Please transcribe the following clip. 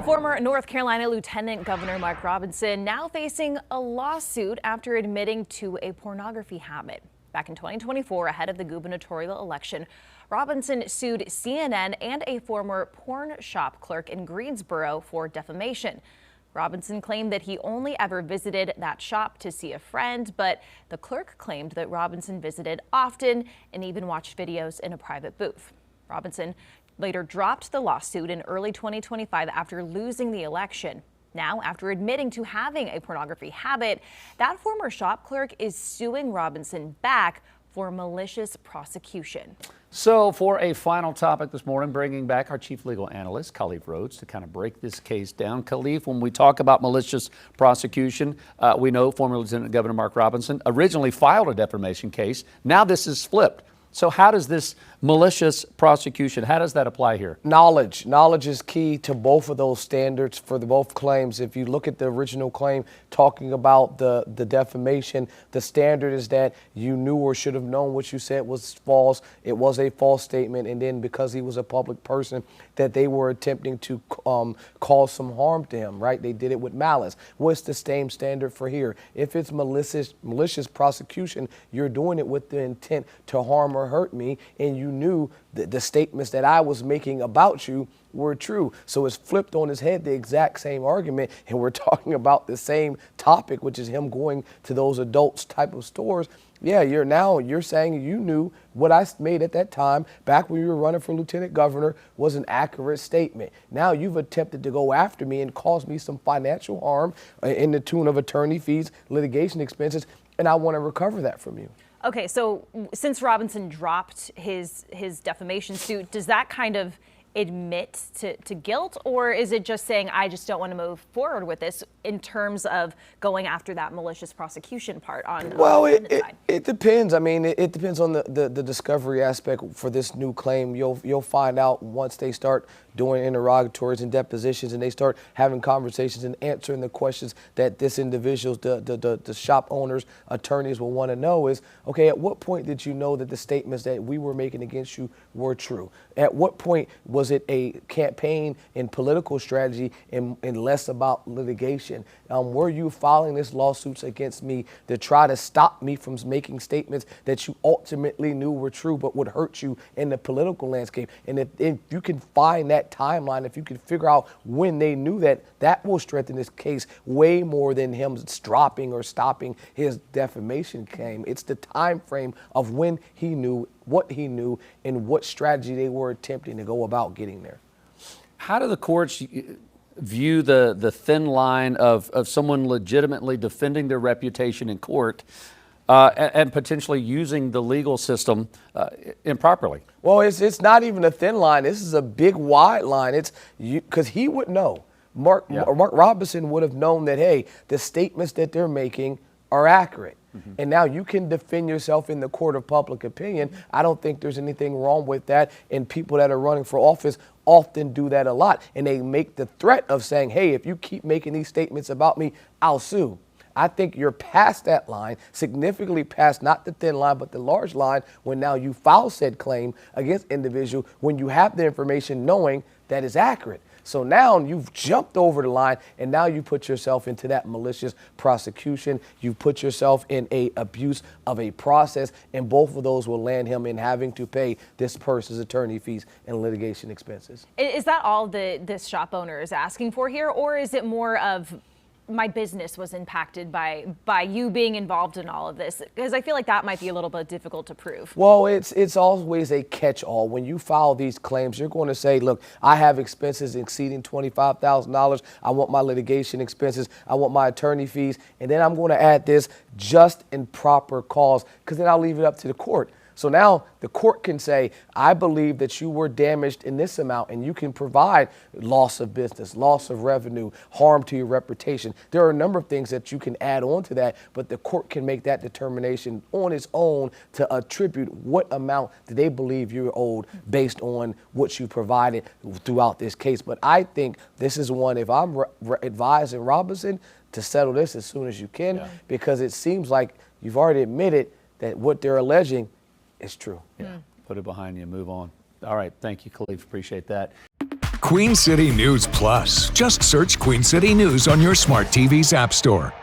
Former North Carolina Lieutenant Governor Mark Robinson now facing a lawsuit after admitting to a pornography habit. Back in 2024, ahead of the gubernatorial election, Robinson sued CNN and a former porn shop clerk in Greensboro for defamation. Robinson claimed that he only ever visited that shop to see a friend, but the clerk claimed that Robinson visited often and even watched videos in a private booth. Robinson later dropped the lawsuit in early 2025 after losing the election. Now, after admitting to having a pornography habit, that former shop clerk is suing Robinson back for malicious prosecution. So for a final topic this morning, bringing back our chief legal analyst, Khalif Rhodes, to kind of break this case down. Khalif, when we talk about malicious prosecution, we know former Lieutenant Governor Mark Robinson originally filed a defamation case. Now this is flipped. So how does this malicious prosecution, how does that apply here? Knowledge. Knowledge is key to both of those standards for both claims. If you look at the original claim talking about the defamation, the standard is that you knew or should have known what you said was false. It was a false statement. And then because he was a public person, that they were attempting to cause some harm to him, right? They did it with malice. What's the same standard for here? If it's malicious prosecution, you're doing it with the intent to harm or hurt me, and you knew that the statements that I was making about you were true. So it's flipped on his head, the exact same argument, and we're talking about the same topic, which is him going to those adults type of stores. Yeah, you're saying you knew what I made at that time, back when you were running for lieutenant governor, was an accurate statement. Now you've attempted to go after me and cause me some financial harm in the tune of attorney fees, litigation expenses, and I want to recover that from you. Okay, so since Robinson dropped his defamation suit, does that kind of admit to guilt, or is it just saying I just don't want to move forward with this in terms of going after that malicious prosecution part on the side? It depends. I mean, it depends on the discovery aspect for this new claim. You'll find out once they start doing interrogatories and depositions and they start having conversations and answering the questions that this individual's, the shop owners, attorneys will want to know is, okay, at what point did you know that the statements that we were making against you were true? At what point was it a campaign and political strategy and less about litigation? Were you filing these lawsuits against me to try to stop me from making statements that you ultimately knew were true but would hurt you in the political landscape? And if you can find that timeline, if you can figure out when they knew that, that will strengthen this case way more than him dropping or stopping his defamation claim. It's the time frame of when he knew, what he knew, and what strategy they were attempting to go about getting there. How do the courts view the thin line of someone legitimately defending their reputation in court and potentially using the legal system improperly? Well, it's not even a thin line. This is a big wide line. It's because he would know. Mark Robinson would have known that, hey, the statements that they're making are accurate. And now you can defend yourself in the court of public opinion. I don't think there's anything wrong with that. And people that are running for office often do that a lot. And they make the threat of saying, hey, if you keep making these statements about me, I'll sue. I think you're past that line, significantly past not the thin line, but the large line, when now you file said claim against individual when you have the information knowing that is accurate. So now you've jumped over the line, and now you put yourself into that malicious prosecution. You put yourself in a abuse of a process, and both of those will land him in having to pay this person's attorney fees and litigation expenses. Is that all this shop owner is asking for here, or is it more of my business was impacted by you being involved in all of this? Because I feel like that might be a little bit difficult to prove. Well, it's always a catch-all. When you file these claims, you're going to say, look, I have expenses exceeding $25,000. I want my litigation expenses. I want my attorney fees. And then I'm going to add this just and proper cause, because then I'll leave it up to the court. So now the court can say, I believe that you were damaged in this amount, and you can provide loss of business, loss of revenue, harm to your reputation. There are a number of things that you can add on to that, but the court can make that determination on its own to attribute what amount do they believe you're owed based on what you provided throughout this case. But I think this is one, if I'm advising Robinson, to settle this as soon as you can, because it seems like you've already admitted that what they're alleging is true. Put it behind you and move on. All right. Thank you, Khalif. Appreciate that. Queen City News Plus. Just search Queen City News on your smart TV's app store.